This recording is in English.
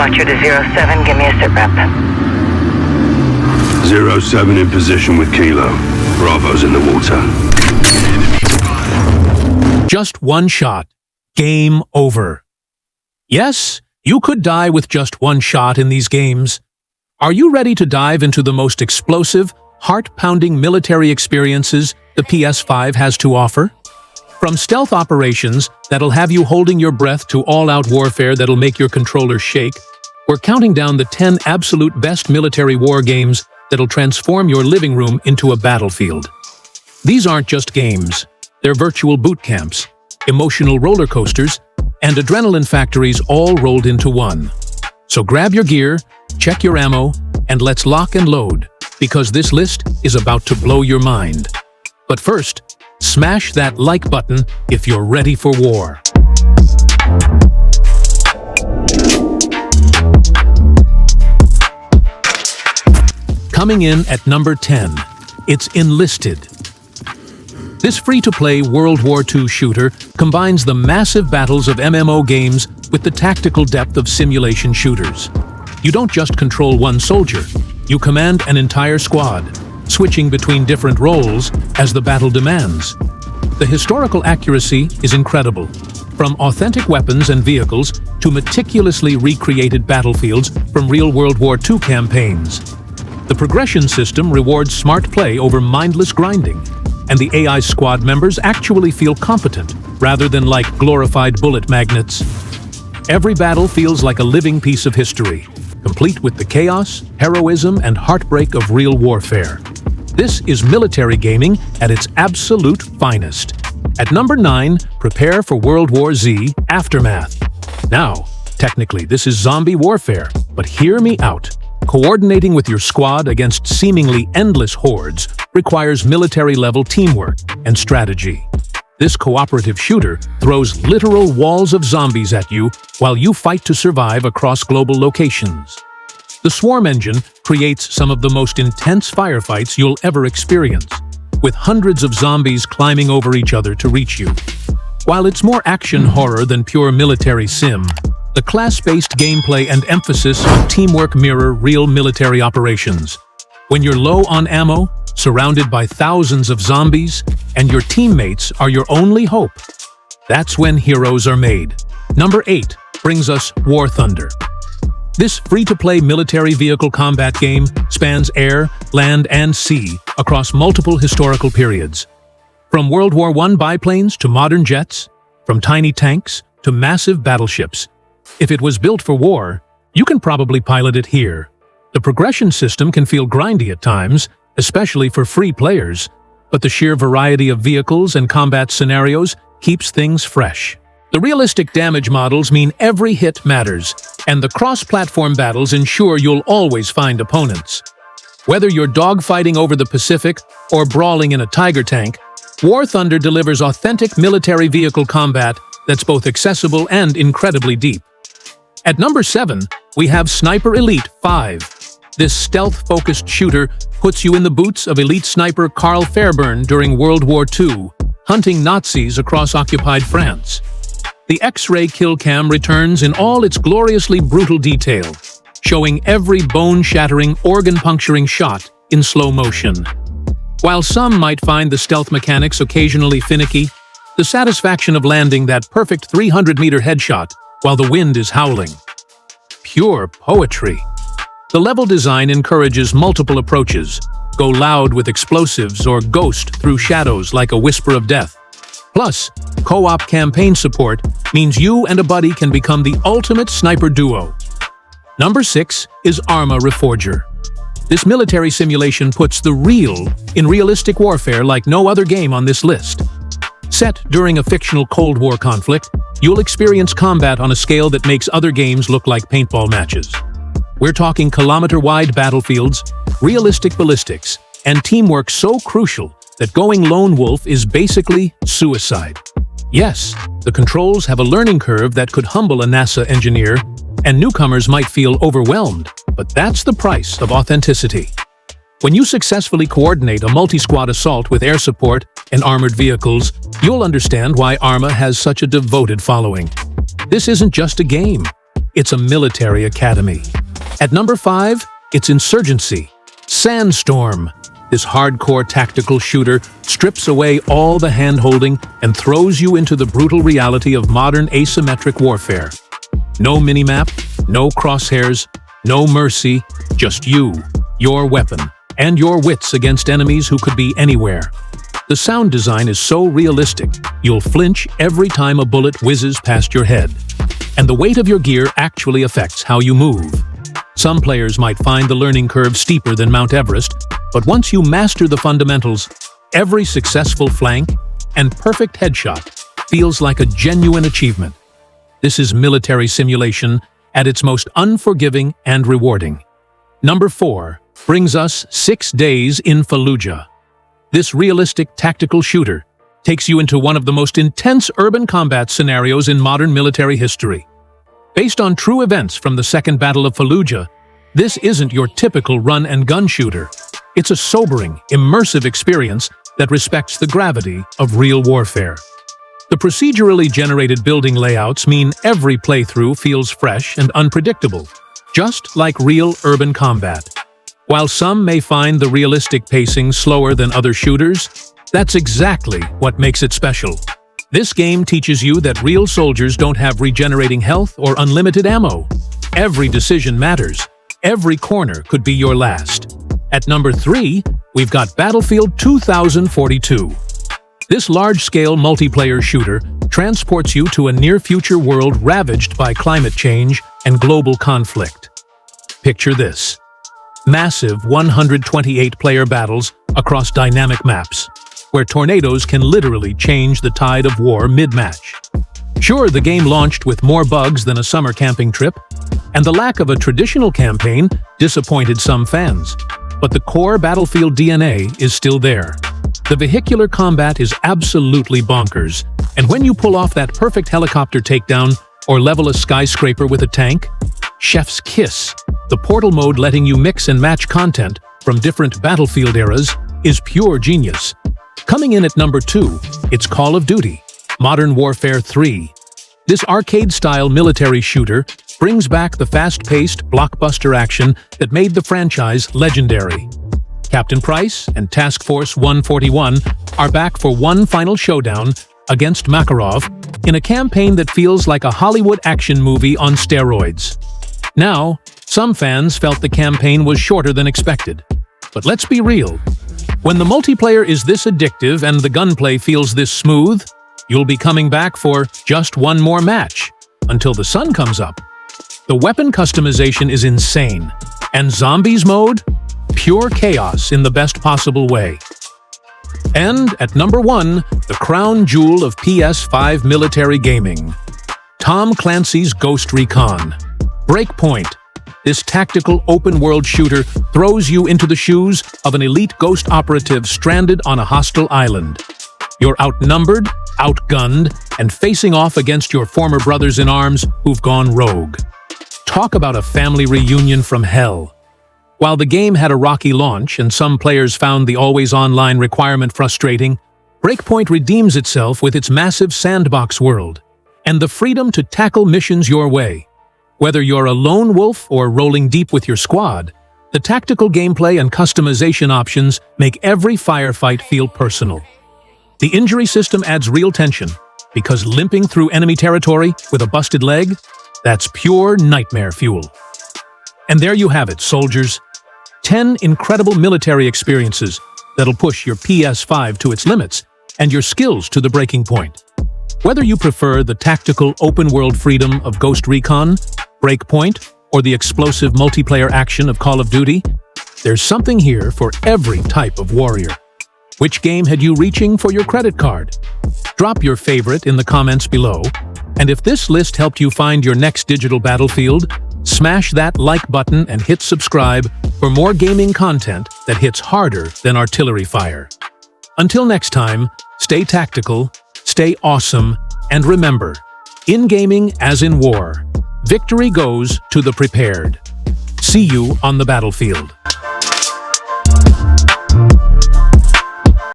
Watcher to 07, give me a sit rep. 07 in position with Kilo. Bravo's in the water. Just one shot. Game over. Yes, you could die with just one shot in these games. Are you ready to dive into the most explosive, heart-pounding military experiences the PS5 has to offer? From stealth operations that'll have you holding your breath to all-out warfare that'll make your controller shake, we're counting down the 10 absolute best military war games that'll transform your living room into a battlefield. These aren't just games. They're virtual boot camps, emotional roller coasters, and adrenaline factories all rolled into one. So grab your gear, check your ammo, and let's lock and load, because this list is about to blow your mind. But first, smash that like button if you're ready for war. Coming in at number 10, it's Enlisted. This free-to-play World War II shooter combines the massive battles of MMO games with the tactical depth of simulation shooters. You don't just control one soldier, you command an entire squad, switching between different roles as the battle demands. The historical accuracy is incredible, from authentic weapons and vehicles to meticulously recreated battlefields from real World War II campaigns. The progression system rewards smart play over mindless grinding, and the AI squad members actually feel competent rather than like glorified bullet magnets. Every battle feels like a living piece of history, complete with the chaos, heroism, and heartbreak of real warfare. This is military gaming at its absolute finest. At number 9, prepare for World War Z Aftermath. Now, technically this is zombie warfare, but hear me out. Coordinating with your squad against seemingly endless hordes requires military-level teamwork and strategy. This cooperative shooter throws literal walls of zombies at you while you fight to survive across global locations. The Swarm engine creates some of the most intense firefights you'll ever experience, with hundreds of zombies climbing over each other to reach you. While it's more action horror than pure military sim, the class-based gameplay and emphasis on teamwork mirror real military operations. When you're low on ammo, surrounded by thousands of zombies, and your teammates are your only hope, that's when heroes are made. Number 8 brings us War Thunder. This free-to-play military vehicle combat game spans air, land, and sea across multiple historical periods. From World War I biplanes to modern jets, from tiny tanks to massive battleships. If it was built for war, you can probably pilot it here. The progression system can feel grindy at times, especially for free players, but the sheer variety of vehicles and combat scenarios keeps things fresh. The realistic damage models mean every hit matters, and the cross-platform battles ensure you'll always find opponents. Whether you're dogfighting over the Pacific or brawling in a Tiger tank, War Thunder delivers authentic military vehicle combat that's both accessible and incredibly deep. At number 7, we have Sniper Elite 5. This stealth-focused shooter puts you in the boots of elite sniper Carl Fairburn during World War II, hunting Nazis across occupied France. The X-ray kill cam returns in all its gloriously brutal detail, showing every bone-shattering, organ-puncturing shot in slow motion. While some might find the stealth mechanics occasionally finicky, the satisfaction of landing that perfect 300-meter headshot while the wind is howling. Pure poetry. The level design encourages multiple approaches. Go loud with explosives or ghost through shadows like a whisper of death. Plus, co-op campaign support means you and a buddy can become the ultimate sniper duo. Number 6 is ARMA Reforger. This military simulation puts the real in realistic warfare like no other game on this list. Set during a fictional Cold War conflict, you'll experience combat on a scale that makes other games look like paintball matches. We're talking kilometer-wide battlefields, realistic ballistics, and teamwork so crucial that going lone wolf is basically suicide. Yes, the controls have a learning curve that could humble a NASA engineer, and newcomers might feel overwhelmed, but that's the price of authenticity. When you successfully coordinate a multi-squad assault with air support and armored vehicles, you'll understand why ARMA has such a devoted following. This isn't just a game. it's a military academy. At number 5, it's Insurgency. Sandstorm. This hardcore tactical shooter strips away all the hand-holding and throws you into the brutal reality of modern asymmetric warfare. No minimap, no crosshairs, no mercy, just you, your weapon, and your wits against enemies who could be anywhere. The sound design is so realistic, you'll flinch every time a bullet whizzes past your head. And the weight of your gear actually affects how you move. Some players might find the learning curve steeper than Mount Everest, but once you master the fundamentals, every successful flank and perfect headshot feels like a genuine achievement. This is military simulation at its most unforgiving and rewarding. Number 4 brings us 6 Days in Fallujah. This realistic tactical shooter takes you into one of the most intense urban combat scenarios in modern military history. Based on true events from the Second Battle of Fallujah, this isn't your typical run-and-gun shooter. It's a sobering, immersive experience that respects the gravity of real warfare. The procedurally generated building layouts mean every playthrough feels fresh and unpredictable, just like real urban combat. While some may find the realistic pacing slower than other shooters, that's exactly what makes it special. This game teaches you that real soldiers don't have regenerating health or unlimited ammo. Every decision matters. Every corner could be your last. At number 3, we've got Battlefield 2042. This large-scale multiplayer shooter transports you to a near-future world ravaged by climate change and global conflict. Picture this: massive 128-player battles across dynamic maps, where tornadoes can literally change the tide of war mid-match. Sure, the game launched with more bugs than a summer camping trip, and the lack of a traditional campaign disappointed some fans, but the core Battlefield DNA is still there. The vehicular combat is absolutely bonkers, and when you pull off that perfect helicopter takedown or level a skyscraper with a tank, chef's kiss. The portal mode letting you mix and match content from different Battlefield eras is pure genius. Coming in at number 2, it's Call of Duty: Modern Warfare 3. This arcade-style military shooter brings back the fast-paced, blockbuster action that made the franchise legendary. Captain Price and Task Force 141 are back for one final showdown against Makarov in a campaign that feels like a Hollywood action movie on steroids. Now, some fans felt the campaign was shorter than expected. But let's be real. When the multiplayer is this addictive and the gunplay feels this smooth, you'll be coming back for just one more match, until the sun comes up. The weapon customization is insane, and Zombies mode? Pure chaos in the best possible way. And at number 1, the crown jewel of PS5 military gaming: Tom Clancy's Ghost Recon. Breakpoint. This tactical open-world shooter throws you into the shoes of an elite ghost operative stranded on a hostile island. You're outnumbered, outgunned, and facing off against your former brothers in arms who've gone rogue. Talk about a family reunion from hell. While the game had a rocky launch and some players found the always-online requirement frustrating, Breakpoint redeems itself with its massive sandbox world and the freedom to tackle missions your way. Whether you're a lone wolf or rolling deep with your squad, the tactical gameplay and customization options make every firefight feel personal. The injury system adds real tension, because limping through enemy territory with a busted leg, that's pure nightmare fuel. And there you have it, soldiers. 10 incredible military experiences that'll push your PS5 to its limits and your skills to the breaking point. Whether you prefer the tactical open-world freedom of Ghost Recon, Breakpoint, or the explosive multiplayer action of Call of Duty, there's something here for every type of warrior. Which game had you reaching for your credit card? Drop your favorite in the comments below, and if this list helped you find your next digital battlefield, smash that like button and hit subscribe for more gaming content that hits harder than artillery fire. Until next time, stay tactical, stay awesome, and remember, in gaming as in war, victory goes to the prepared. See you on the battlefield.